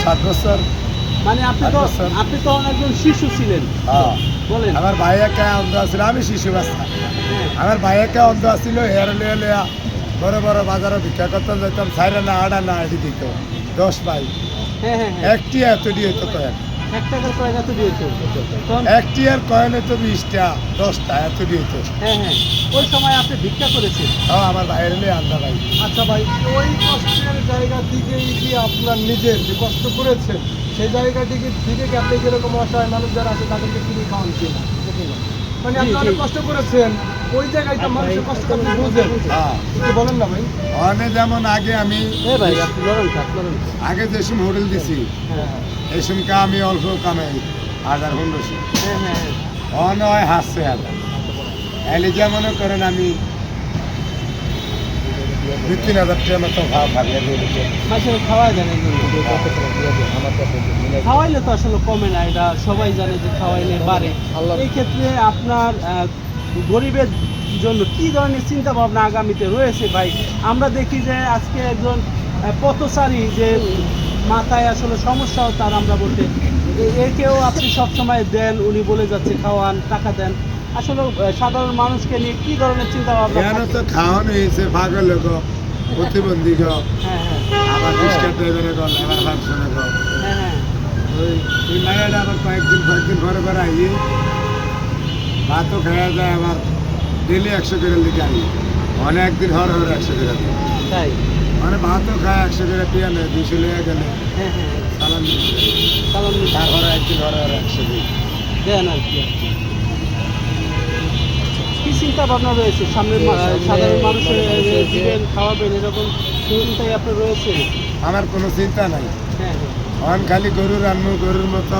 7 বছর। মানে আপনি তো একজন শিশু ছিলেন। হ্যাঁ, বলেন। আমার ভাই একা অন্ধ আছিল, আমি শিশু বাচ্চা। হ্যাঁ। আমার ভাই একা অন্ধ আছিল, হেয়ার লিয়া বড় বড় বাজারে ভিক্ষা করতাম, যেতাম 4 আনা 8 আনা এটি দিত 10 ভাই। হ্যাঁ হ্যাঁ হ্যাঁ। একটি এত দিয়ে তো কয়েন, 1 টাকার কয়েন এত দিয়েছে তখন। একটি আর কয়েন হতো 20টা 10টা এত দিয়ে তো। হ্যাঁ হ্যাঁ, ওই সময় আপনি ভিক্ষা করেছেন। হ্যাঁ, আমার ভাইয়ের লিয়ে আন্দা ভাই। আচ্ছা ভাই, ওই কষ্টের জায়গা থেকেই কি আপনার নিজের যে কষ্ট করেছেন সেই জায়গাটিকে থেকে কি আপনি যেরকম অসহায় মানুষ যারা আছে তাদেরকে ফিরে খাওয়ান কিনা? মানে আপনি জি, অনেক জি। কষ্ট করেছেন, ওই জায়গাটা মানুষের কষ্ট আপনি বুঝেন, হ্যাঁ, একটু বলেন না ভাই। অনেক যেমন আগে আমি ভাই আপনি লড়েন থাক, লড়েন থাক। আগে যে সময় হোটেল দিছি হ্যাঁ এই সময়কে আমি অল্প কামাই 1000-1500, হ্যাঁ হ্যাঁ হ্যাঁ। অনয় হাসছে হাজার। এলে যে মনে করেন আমি 2-3 হাজার টাকা মতো ভাবিয়ে দিয়ে দিচ্ছি। মাসে খাওয়াই দেন এই জন্য। খাওয়াইলে তো আসলে কমে না, এটা সবাই জানে যে খাওয়াইলে বাড়ে। এই ক্ষেত্রে আপনার গরিবের জন্য কি ধরনের চিন্তা ভাবনা আগামীতে রয়েছে ভাই? আমরা দেখি যে আজকে একজন পথচারী যে মাথায় আসলে সমস্যাও তার, আমরা বলতে একেও আপনি সবসময় দেন, উনি বলে যাচ্ছে খাওয়ান, টাকা দেন। আসলে সাধারণ মানুষকে নিয়ে কি ধরনের চিন্তা ভাবনা? কেন তো খাওয়ানো হয়েছে পাগল লোক, প্রতিবন্ধী গো, হ্যাঁ হ্যাঁ আবার রিক্সা ড্রাইভারে গল, আবার ফাংশনে গো। হ্যাঁ হ্যাঁ। এই মায়েরা আবার কয়েকদিন ঘরে ঘরে আইয়ে ভাতও খাওয়া যায়, আবার ডেলি 100 করে লিখে আই, অনেকদিন হর 100 করে দিই। তাই। মানে ভাতও খায় 100 করে পিয়া নেয়, 200 লিয়ে গেলে হ্যাঁ হ্যাঁ। চালান দিতে। কারণ তারপরে একদিন হর 100 দিই। দেন আর কি। কি চিন্তা ভাবনা রয়েছে সামনে? সাধারণ মানুষের দিবেন, খাওয়াবেন, এরকম চিন্তাই আপনার রয়েছে? আমার কোনো চিন্তা নাই, হ্যাঁ হ্যাঁ। অন খালি গরু রান্নু গরুর মতো,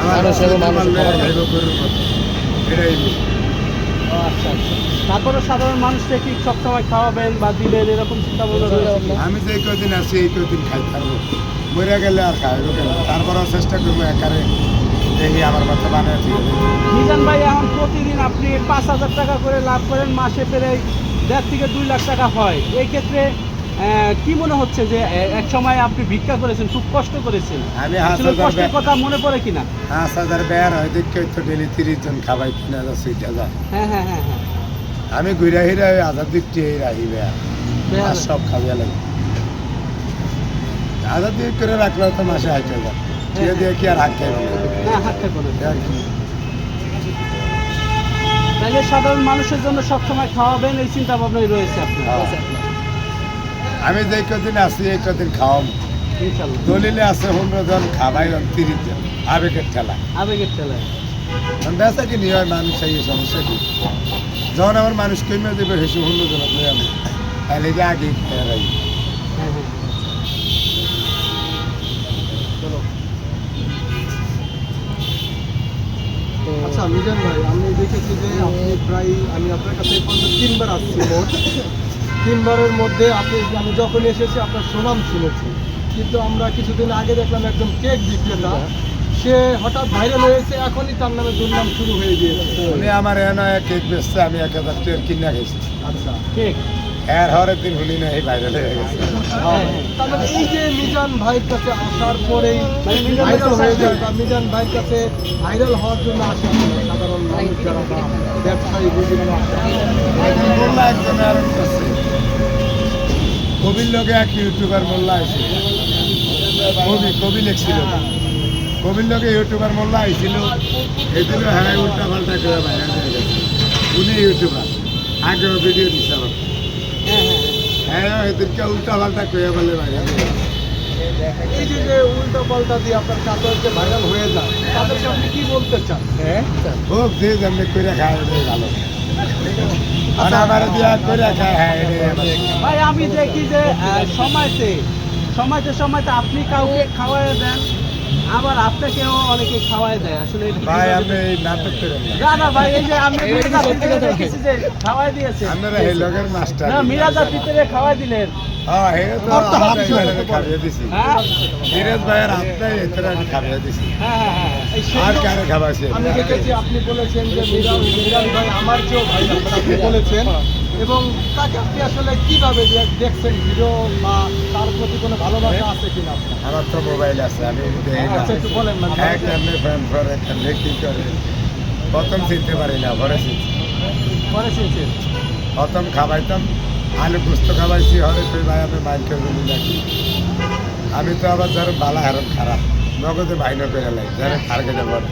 আমার খাইব গরুর মতো, এটাই। ও আচ্ছা আচ্ছা। তারপরে সাধারণ মানুষকে কি সবসময় খাওয়াবেন বা দিবেন, এরকম চিন্তা ভাবনা রয়েছে কি? আমি যে কদিন আছি এই কদিন খাই থাকবো, মরে গেলে আর খাইব কেন, তারপরেও চেষ্টা করবো একারে দেখি আমার মতো বানায় ঠিক আছে। মিজান ভাই, এখন প্রতিদিন আপনি 5,000 টাকা করে লাভ করেন, মাসে প্রায় 1.5 থেকে 2 লাখ টাকা হয়। এই ক্ষেত্রে কি মনে হচ্ছে যে এক সময় আপনি ভিক্ষা করেছেন, খুব কষ্ট করেছেন, আমি আসলে কষ্টের কথা মনে পড়ে কিনা? 5,000 বের হয় দেখে তো ডেলি 30 জন খাবাই 3,000 4,000। হ্যাঁ হ্যাঁ হ্যাঁ হ্যাঁ। আমি ঘুরে হিরা ওই 1000 রাহি বেয়া আর সব খাবিয়া লাগে 1000 করে রাখলে তো মাসে 8,000 দিয়ে দিয়ে কি আর হাত খাইবে না। হ্যাঁ, হাতটা করে। আর কি? তাহলে সাধারণ মানুষের জন্য সবসময় খাওয়াবেন, এই চিন্তা ভাবনাই রয়েছে আপনার? হ্যাঁ। আমি যে কদিন আছি এই কদিন খাওয়াম, ইনশাল্লাহ। দলিলে আছে 15 জন, খাবাই 30 জন, আবেগের ঠেলা। আবেগের ঠেলায়। বেচা কিনি হয় মানুষ, এই সমস্যা কি? যখন আমার মানুষ কমে দেবে হেসে 15 জন আমি তাহলে যে আগে খেয়ে রাখি। হ্যাঁ হ্যাঁ। আচ্ছা মিজান ভাই, আমি দেখেছি যে আপনি প্রায়, আমি আপনার কাছে এই পর্যন্ত 3বার আসছি মোট। 3বারের মধ্যে আমি যখন এসেছি আপনার সুনাম শুনেছি, কিন্তু আমরা কিছুদিন আগে দেখলাম একজন কেক বিক্রেতা, সে হঠাৎ ভাইরাল হয়েছে, এখনই তার নামে দুর্নাম শুরু হয়ে গিয়েছে। উনি আমার এনে কেক বেচছে, আমি 1,000 টাকার কিনা খাইছি। আচ্ছা, ঠিক। এর হরের দিন শুনি না এই ভাইরাল হয়ে গেছে। হ্যাঁ, তার মানে এই যে মিজান ভাইয়ের কাছে আসার পরেই মানে মিজান ভাইরাল ভাই হয়ে তো যায়, বা মিজান ভাইয়ের কাছে ভাইরাল হওয়ার জন্য আসে আপনারা সাধারণ মানুষ যারা বা ব্যবসায়ী বিভিন্ন একজন মোল্লা একজন আরন করছে, কবির লোকে এক ইউটিউবার মোল্লা আইছিল, কবি লিখছিল, কবির লোকে ইউটিউবার মোল্লা আইছিল, এই জন্য হ্যাঁ উল্টা পাল্টা করে ভাইরাল হয়ে গেছে। উনি ইউটিউবার, আগেও ভিডিও দিচ্ছে আমার, হ্যাঁ হ্যাঁ হ্যাঁ। হ্যাঁ এদেরকে উল্টা পাল্টা করে বলে ভাইরাল হয়ে গেছে। এই যে উল্টো পাল্টা দিয়ে আপনার কাছে ভাইরাল হয়ে যায়, তাদেরকে আপনি কি বলতে চান? হ্যাঁ হোক যে যেমনি করে খায় এটাই ভালো, আর আমার দিয়া করে খায়, হ্যাঁ এটাই আমার। ভাই, আমি দেখি যে সময়তে সময়তে আপনি কাউকে খাওয়াই দেন, আবার আপনাকেও অনেকে খাওয়াই দেয়। আসলে এটা কি ভাই বলতে আমি এই নাটক করেন না, না না ভাই, এই যে আমি মিরাজার ভিতরে দেখেছি যে খাওয়াই দিয়েছে। আপনারা এই লগের মাস্টার। না, মিরাজার ভিতরে খাওয়াই দিলেন। হ্যাঁ হে তো আমার ছেলেকে খাইয়ে দিছি, হ্যাঁ ধীরেজ ভাইয়ের আপনাই এতটা আমি খাইয়ে দিছি, হ্যাঁ হ্যাঁ হ্যাঁ। এই আর সেই কারে খাবাইছি? আমি দেখেছি আপনি বলেছেন যে মিরান ভাই আমার চেয়েও ভাই, আপনি বলেছেন এবং তাকে আপনি আসলে কিভাবে দেখছেন ভিডিও বা তার প্রতি কোনো ভালোবাসা আছে কিনা আপনার? আমার তো মোবাইল আছে, আমি দেখি না। আচ্ছা, একটু বলেন মানে হ্যাঁ, কেমনে ফ্যান করে, কেমনে কি করে, প্রথম চিনতে পারি না, পরে চিনছি। পরে চিনছেন? প্রথম খাবাইতাম, আলু পুস্ত খাবাইছি, হরে তুই ভাই আমি মাইন্ড করবি নাকি। আমি তো আবার যারা বালা হারম খারাপ, নগদে বাইন করে লাই, যারা খার কেটে পড়ে।